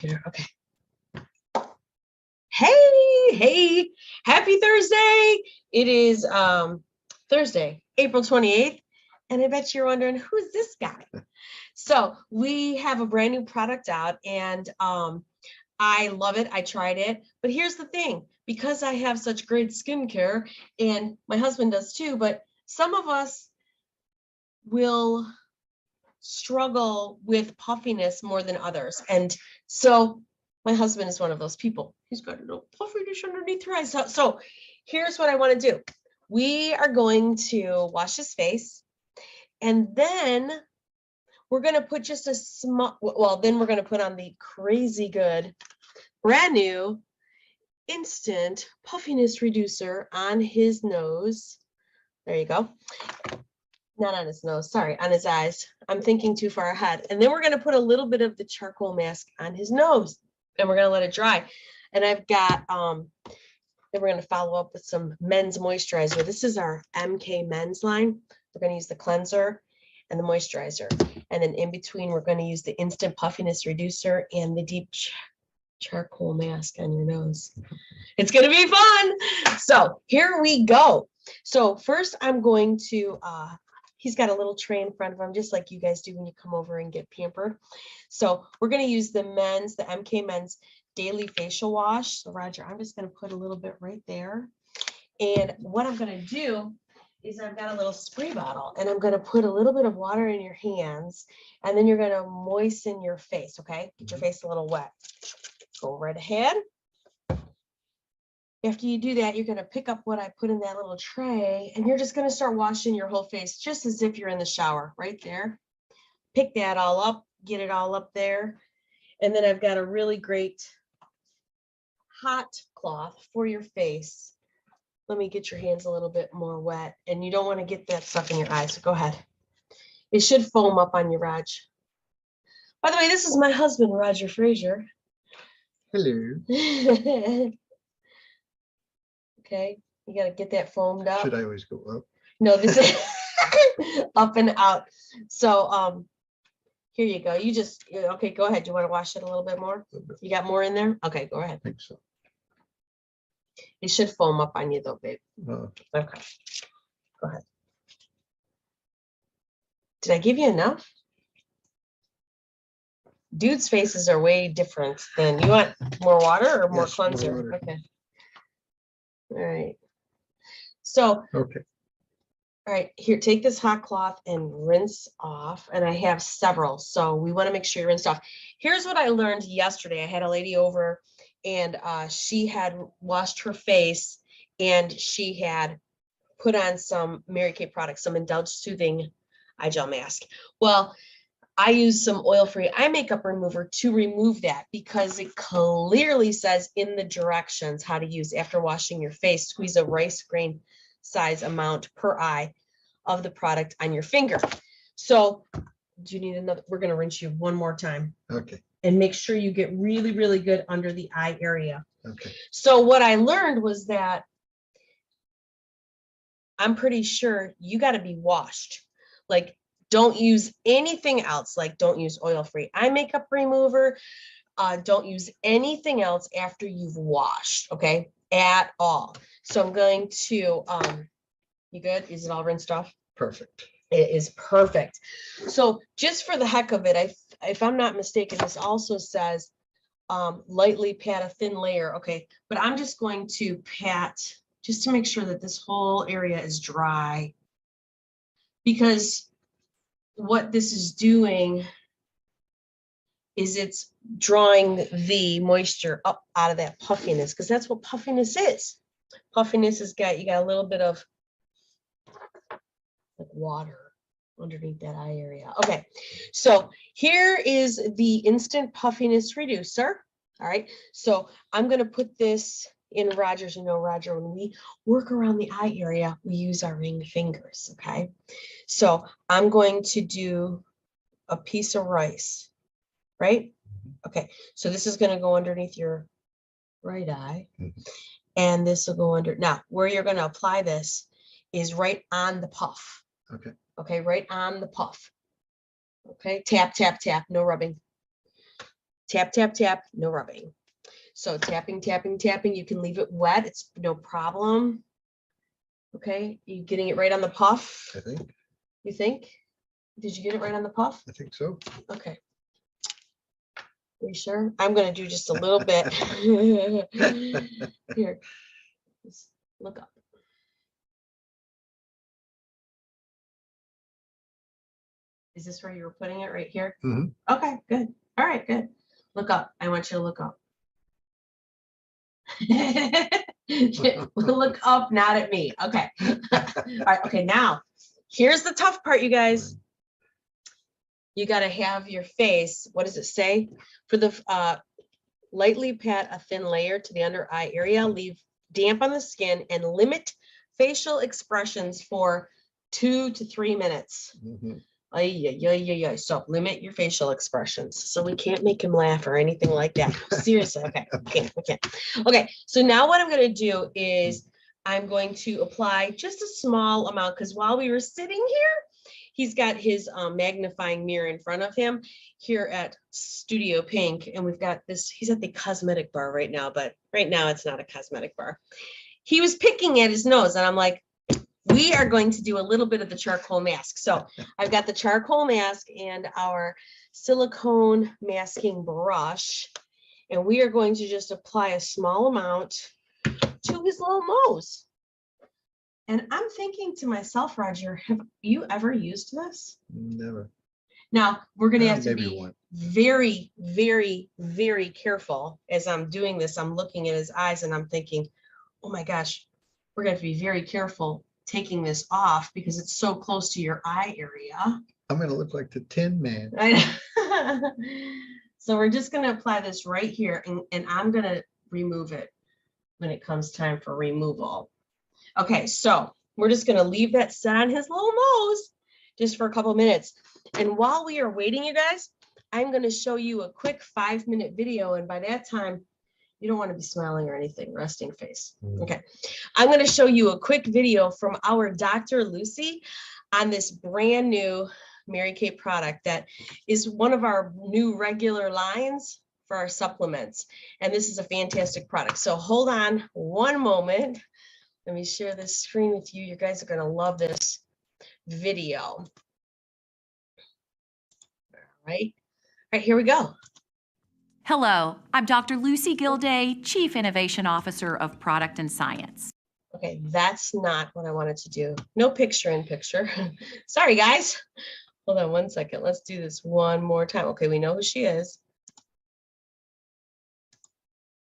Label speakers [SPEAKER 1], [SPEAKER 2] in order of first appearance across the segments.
[SPEAKER 1] Okay. Hey, happy Thursday. It is Thursday, April 28th. And I bet you're wondering, who's this guy? So we have a brand new product out and I love it. I tried it. But here's the thing, because I have such great skincare and my husband does too, but some of us will struggle with puffiness more than others. And so my husband is one of those people. He's got a little puffiness underneath her eyes. So here's what I want to do. We are going to wash his face and then we're going to put just a small, well, then we're going to put on the crazy good, brand new instant puffiness reducer on his nose. There you go. Not on his nose, sorry, on his eyes. I'm thinking too far ahead. And then we're going to put a little bit of the charcoal mask on his nose and we're going to let it dry. And I've got, then we're going to follow up with some men's moisturizer. This is our MK men's line. We're going to use the cleanser and the moisturizer. And then in between, we're going to use the instant puffiness reducer and the deep charcoal mask on your nose. It's going to be fun. So here we go. So first I'm going to, he's got a little tray in front of him, just like you guys do when you come over and get pampered. So we're going to use the MK men's daily facial wash. So Roger, I'm just going to put a little bit right there. And what I'm going to do is I've got a little spray bottle and I'm going to put a little bit of water in your hands and then you're going to moisten your face. Okay. Get your face a little wet. Go right ahead. After you do that, you're going to pick up what I put in that little tray and you're just going to start washing your whole face just as if you're in the shower right there. Pick that all up, get it all up there. And then I've got a really great hot cloth for your face. Let me get your hands a little bit more wet and you don't want to get that stuff in your eyes. So go ahead. It should foam up on you, Raj. By the way, this is my husband, Roger Frasure.
[SPEAKER 2] Hello.
[SPEAKER 1] Okay, you got to get that foamed up.
[SPEAKER 2] Should I always go up?
[SPEAKER 1] No, this is up and out. So here you go. You just, okay, go ahead. Do you want to wash it a little bit more? You got more in there? Okay, go ahead.
[SPEAKER 2] I think so.
[SPEAKER 1] It should foam up on you though, babe. Okay, go ahead. Did I give you enough? Dudes' faces are way different than, you want more water or more cleanser?
[SPEAKER 2] More water.
[SPEAKER 1] Okay. All right. So,
[SPEAKER 2] okay.
[SPEAKER 1] All right, here, take this hot cloth and rinse off. And I have several, so we want to make sure you rinse off. Here's what I learned yesterday. I had a lady over and she had washed her face and she had put on some Mary Kay products, some Indulge Soothing eye gel mask. Well, I use some oil-free eye makeup remover to remove that because it clearly says in the directions how to use after washing your face. Squeeze a rice grain size amount per eye of the product on your finger. So do you need another? We're going to rinse you one more time.
[SPEAKER 2] Okay.
[SPEAKER 1] And make sure you get really, really good under the eye area.
[SPEAKER 2] Okay.
[SPEAKER 1] So what I learned was that I'm pretty sure you got to be washed. Like, don't use anything else. Like, don't use oil-free eye makeup remover. Don't use anything else after you've washed, okay, at all. So I'm going to, you good? Is it all rinsed off?
[SPEAKER 2] Perfect.
[SPEAKER 1] It is perfect. So just for the heck of it, if I'm not mistaken, this also says lightly pat a thin layer, okay, but I'm just going to pat just to make sure that this whole area is dry, because what this is doing is it's drawing the moisture up out of that puffiness, because that's what puffiness is. Puffiness has got, you got a little bit of like water underneath that eye area. Okay, so here is the instant puffiness reducer. All right, so I'm going to put this in Roger's. You know, Roger, when we work around the eye area, we use our ring fingers. Okay, so I'm going to do a piece of rice, right? Okay, so this is going to go underneath your right eye, and this will go under. Now, where you're going to apply this is right on the puff.
[SPEAKER 2] Okay.
[SPEAKER 1] Okay, right on the puff. Okay, tap, tap, tap, no rubbing. Tap, tap, tap, no rubbing. So tapping, tapping, tapping. You can leave it wet. It's no problem. Okay, you getting it right on the puff?
[SPEAKER 2] I think.
[SPEAKER 1] You think? Did you get it right on the puff?
[SPEAKER 2] I think so.
[SPEAKER 1] Okay. Are you sure? I'm going to do just a little bit. Here, just look up. Is this where you were putting it right here?
[SPEAKER 2] Mm-hmm.
[SPEAKER 1] Okay, good. All right, good. Look up. I want you to look up. Look up, not at me. Okay. All right. Okay. Now, here's the tough part, you guys. You got to have your face. What does it say? For the lightly pat a thin layer to the under eye area, leave damp on the skin, and limit facial expressions for 2 to 3 minutes.
[SPEAKER 2] Mm-hmm.
[SPEAKER 1] So limit your facial expressions. So we can't make him laugh or anything like that. Seriously. Okay. Okay. Okay. So now what I'm going to do is I'm going to apply just a small amount, because while we were sitting here, he's got his magnifying mirror in front of him here at Studio Pink. And we've got this, he's at the cosmetic bar right now, but right now it's not a cosmetic bar. He was picking at his nose and I'm like, we are going to do a little bit of the charcoal mask. So I've got the charcoal mask and our silicone masking brush, and we are going to just apply a small amount to his little nose. And I'm thinking to myself, Roger, have you ever used this?
[SPEAKER 2] Never.
[SPEAKER 1] Now, we're going to have to be
[SPEAKER 2] one.
[SPEAKER 1] very, very, very careful. As I'm doing this, I'm looking at his eyes and I'm thinking, oh my gosh, we're going to have to be very careful taking this off because it's so close to your eye area.
[SPEAKER 2] I'm going to look like the Tin Man.
[SPEAKER 1] So we're just going to apply this right here, and I'm going to remove it when it comes time for removal. Okay, so we're just going to leave that set on his little nose just for a couple minutes. And while we are waiting, you guys, I'm going to show you a quick 5-minute video. And by that time, you don't want to be smiling or anything, resting face. Okay. I'm going to show you a quick video from our Dr. Lucy on this brand new Mary Kay product that is one of our new regular lines for our supplements. And this is a fantastic product. So hold on one moment. Let me share this screen with you. You guys are going to love this video. All right. All right, here we go.
[SPEAKER 3] Hello, I'm Dr. Lucy Gilday, Chief Innovation Officer of Product and Science.
[SPEAKER 1] Okay, that's not what I wanted to do. No picture in picture. Sorry, guys. Hold on one second. Let's do this one more time. Okay, we know who she is.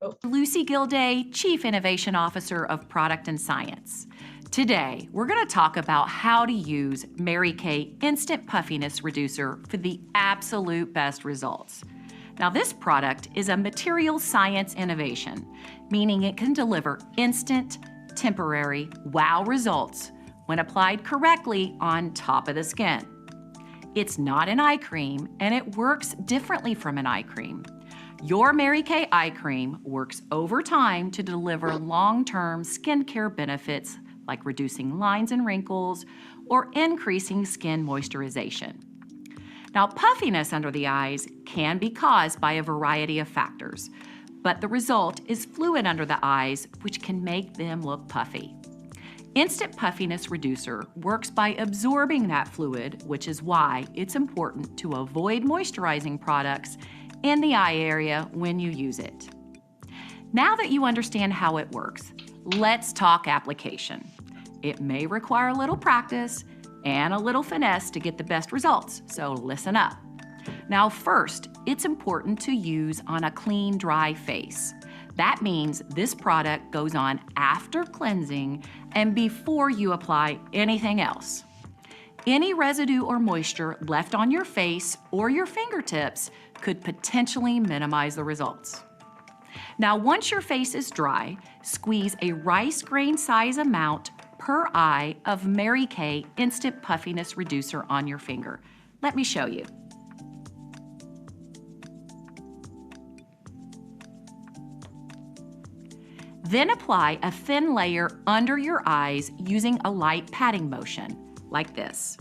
[SPEAKER 1] Oh.
[SPEAKER 3] Lucy Gilday, Chief Innovation Officer of Product and Science. Today, we're going to talk about how to use Mary Kay Instant Puffiness Reducer for the absolute best results. Now, this product is a material science innovation, meaning it can deliver instant, temporary, wow results when applied correctly on top of the skin. It's not an eye cream, and it works differently from an eye cream. Your Mary Kay eye cream works over time to deliver long-term skincare benefits like reducing lines and wrinkles or increasing skin moisturization. Now, puffiness under the eyes can be caused by a variety of factors, but the result is fluid under the eyes, which can make them look puffy. Instant Puffiness Reducer works by absorbing that fluid, which is why it's important to avoid moisturizing products in the eye area when you use it. Now that you understand how it works, let's talk application. It may require a little practice and a little finesse to get the best results, so listen up. Now first, it's important to use on a clean, dry face. That means this product goes on after cleansing and before you apply anything else. Any residue or moisture left on your face or your fingertips could potentially minimize the results. Now, once your face is dry, squeeze a rice grain size amount per eye of Mary Kay Instant Puffiness Reducer on your finger. Let me show you. Then apply a thin layer under your eyes using a light patting motion, like this.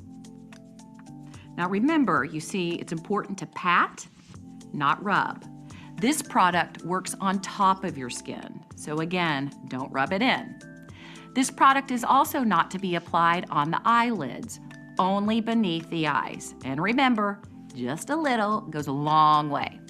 [SPEAKER 3] Now remember, you see, it's important to pat, not rub. This product works on top of your skin, so again, don't rub it in. This product is also not to be applied on the eyelids, only beneath the eyes. And remember, just a little goes a long way.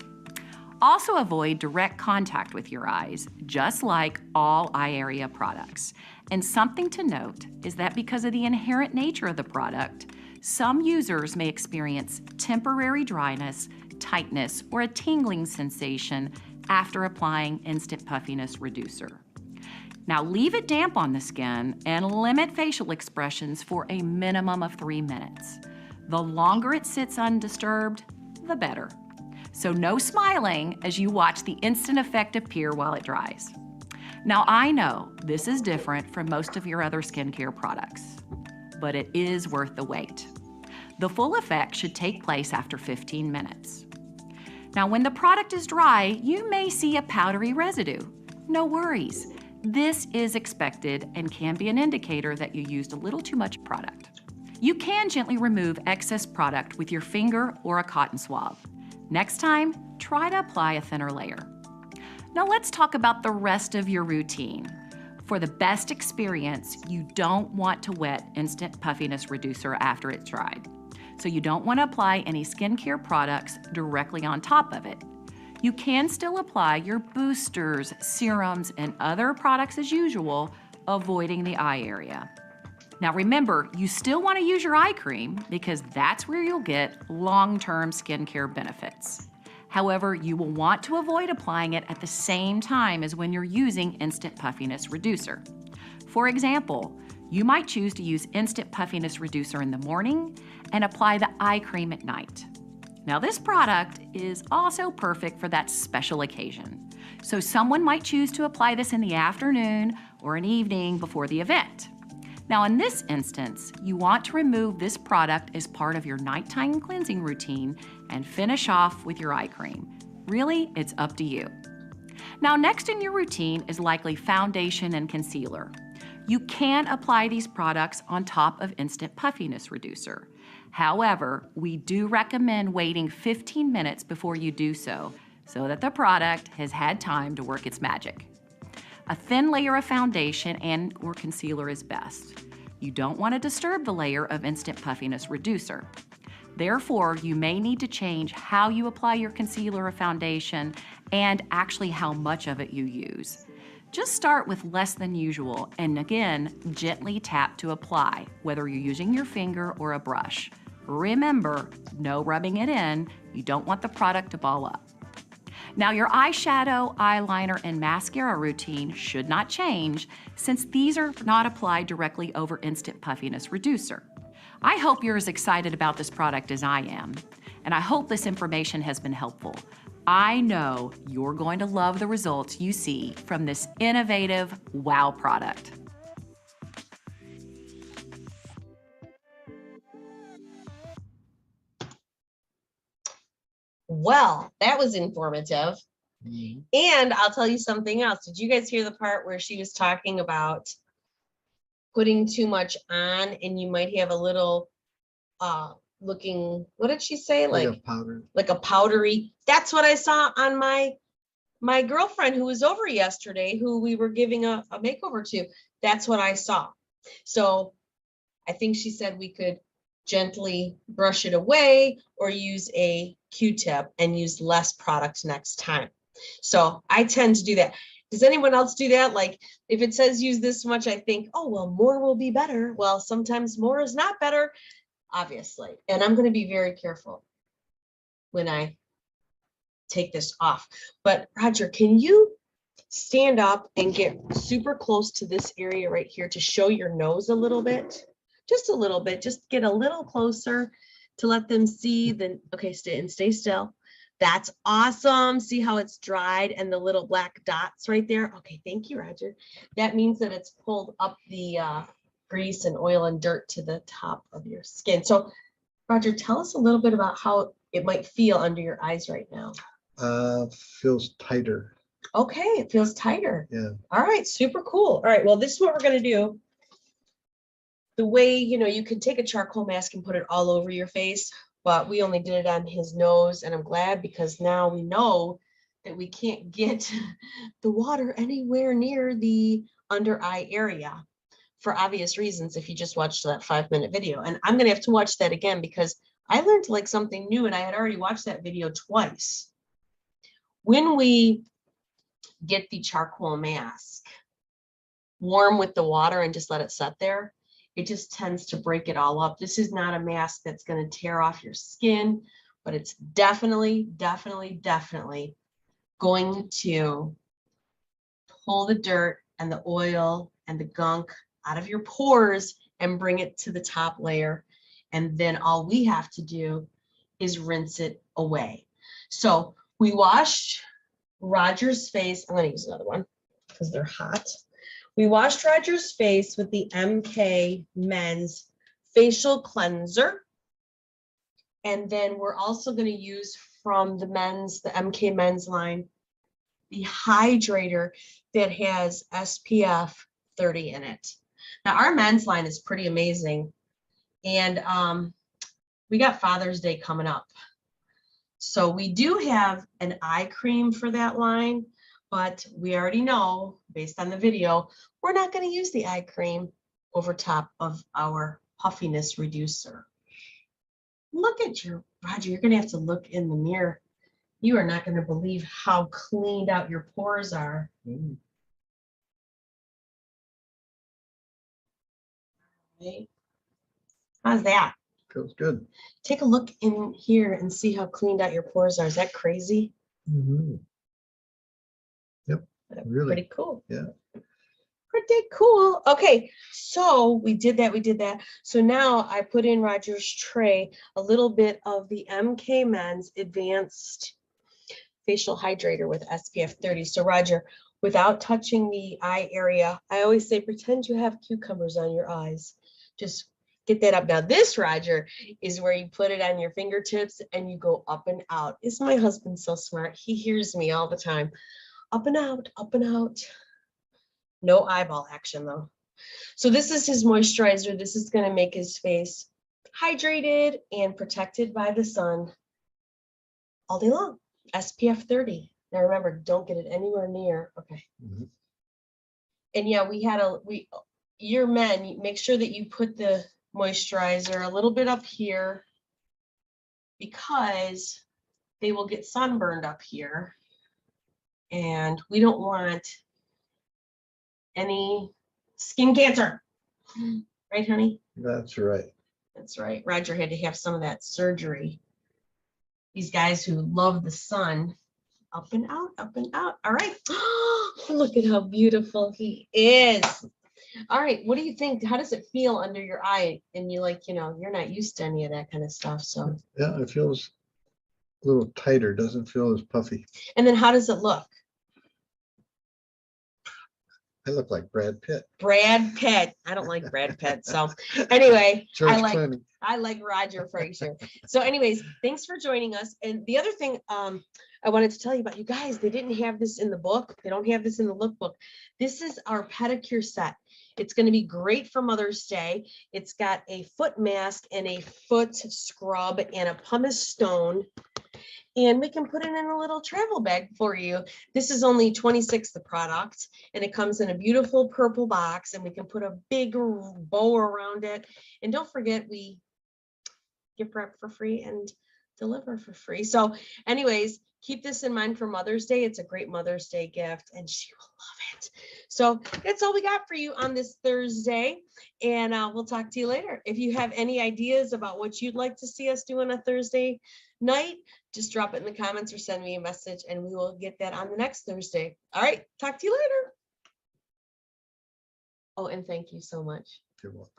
[SPEAKER 3] Also avoid direct contact with your eyes, just like all eye area products. And something to note is that because of the inherent nature of the product, some users may experience temporary dryness, tightness, or a tingling sensation after applying Instant Puffiness Reducer. Now leave it damp on the skin and limit facial expressions for a minimum of 3 minutes. The longer it sits undisturbed, the better. So no smiling as you watch the instant effect appear while it dries. Now I know this is different from most of your other skincare products, but it is worth the wait. The full effect should take place after 15 minutes. Now when the product is dry, you may see a powdery residue. No worries. This is expected and can be an indicator that you used a little too much product. You can gently remove excess product with your finger or a cotton swab. Next time, try to apply a thinner layer. Now let's talk about the rest of your routine. For the best experience, you don't want to wet Instant Puffiness Reducer after it's dried. So you don't want to apply any skincare products directly on top of it. You can still apply your boosters, serums, and other products as usual, avoiding the eye area. Now remember, you still want to use your eye cream because that's where you'll get long-term skincare benefits. However, you will want to avoid applying it at the same time as when you're using Instant Puffiness Reducer. For example, you might choose to use Instant Puffiness Reducer in the morning and apply the eye cream at night. Now this product is also perfect for that special occasion. So someone might choose to apply this in the afternoon or an evening before the event. Now in this instance, you want to remove this product as part of your nighttime cleansing routine and finish off with your eye cream. Really, it's up to you. Now next in your routine is likely foundation and concealer. You can apply these products on top of Instant Puffiness Reducer. However, we do recommend waiting 15 minutes before you do so that the product has had time to work its magic. A thin layer of foundation and or concealer is best. You don't want to disturb the layer of Instant Puffiness Reducer. Therefore, you may need to change how you apply your concealer or foundation and actually how much of it you use. Just start with less than usual and again, gently tap to apply, whether you're using your finger or a brush. Remember, no rubbing it in. You don't want the product to ball up. Now your eyeshadow, eyeliner, and mascara routine should not change since these are not applied directly over Instant Puffiness Reducer. I hope you're as excited about this product as I am, and I hope this information has been helpful. I know you're going to love the results you see from this innovative wow product.
[SPEAKER 1] Well, that was informative.
[SPEAKER 2] Mhm.
[SPEAKER 1] And I'll tell you something else. Did you guys hear the part where she was talking about putting too much on and you might have a little looking, what did she say?
[SPEAKER 2] Like a powder.
[SPEAKER 1] Like a powdery. That's what I saw on my girlfriend who was over yesterday, who we were giving a makeover to. That's what I saw. So I think she said we could gently brush it away or use a Q-tip and use less product next time. So I tend to do that. Does anyone else do that? Like if it says use this much, I think, oh, well, more will be better. Well, sometimes more is not better, obviously. And I'm going to be very careful when I take this off. But Roger, can you stand up and get super close to this area right here to show your nose a little bit? Just a little bit, just get a little closer to let them see the, okay, stay still. That's awesome. See how it's dried and the little black dots right there. Okay, thank you, Roger. That means that it's pulled up the grease and oil and dirt to the top of your skin. So Roger, tell us a little bit about how it might feel under your eyes right now.
[SPEAKER 2] Feels tighter.
[SPEAKER 1] Okay, it feels tighter.
[SPEAKER 2] Yeah.
[SPEAKER 1] All right, super cool. All right, well, this is what we're gonna do. The way, you can take a charcoal mask and put it all over your face, but we only did it on his nose, and I'm glad because now we know that we can't get the water anywhere near the under eye area for obvious reasons if you just watched that 5-minute video. And I'm gonna have to watch that again because I learned like something new and I had already watched that video twice. When we get the charcoal mask warm with the water and just let it set there, it just tends to break it all up. This is not a mask that's going to tear off your skin, but it's definitely going to pull the dirt and the oil and the gunk out of your pores and bring it to the top layer. And then all we have to do is rinse it away. So we washed Roger's face. I'm going to use another one because they're hot. We washed Roger's face with the MK Men's Facial Cleanser. And then we're also going to use from the MK Men's line, the hydrator that has SPF 30 in it. Now our men's line is pretty amazing. And we got Father's Day coming up. So we do have an eye cream for that line, but we already know based on the video, we're not going to use the eye cream over top of our puffiness reducer. Look at your, Roger, you're going to have to look in the mirror. You are not going to believe how cleaned out your pores are. Right. How's that?
[SPEAKER 2] Feels good.
[SPEAKER 1] Take a look in here and see how cleaned out your pores are. Is that crazy?
[SPEAKER 2] Mm-hmm. Yep. Really.
[SPEAKER 1] Pretty cool.
[SPEAKER 2] Yeah.
[SPEAKER 1] Pretty cool. Okay, so we did that. So now I put in Roger's tray a little bit of the MK Men's Advanced Facial Hydrator with SPF 30. So Roger, without touching the eye area, I always say pretend you have cucumbers on your eyes. Just get that up. Now this, Roger, is where you put it on your fingertips and you go up and out. Isn't my husband so smart? He hears me all the time. Up and out, up and out. No eyeball action though. So this is his moisturizer. This is going to make his face hydrated and protected by the sun all day long. SPF 30. Now remember, don't get it anywhere near. Okay.
[SPEAKER 2] Mm-hmm.
[SPEAKER 1] And yeah, your men, make sure that you put the moisturizer a little bit up here because they will get sunburned up here. And we don't want any skin cancer. Right, honey?
[SPEAKER 2] That's right.
[SPEAKER 1] That's right. Roger had to have some of that surgery. These guys who love the sun, up and out, up and out. All right. Look at how beautiful he is. All right. What do you think? How does it feel under your eye? And you you're not used to any of that kind of stuff. So
[SPEAKER 2] yeah, it feels a little tighter. Doesn't feel as puffy.
[SPEAKER 1] And then how does it look?
[SPEAKER 2] I look like Brad Pitt.
[SPEAKER 1] Brad Pitt. I don't like Brad Pitt. So anyway,
[SPEAKER 2] George
[SPEAKER 1] Clooney. I like Roger Frasure. So anyways, thanks for joining us. And the other thing I wanted to tell you about, you guys, they didn't have this in the book. They don't have this in the lookbook. This is our pedicure set. It's going to be great for Mother's Day. It's got a foot mask and a foot scrub and a pumice stone. And we can put it in a little travel bag for you. This is only $26 the product, and it comes in a beautiful purple box, and we can put a big bow around it. And don't forget, we gift wrap for free and deliver for free. So anyways, keep this in mind for Mother's Day. It's a great Mother's Day gift, and she will love it. So that's all we got for you on this Thursday, and we'll talk to you later. If you have any ideas about what you'd like to see us do on a Thursday night, just drop it in the comments or send me a message and we will get that on the next Thursday. All right, talk to you later. Oh, and thank you so much.
[SPEAKER 2] You're welcome.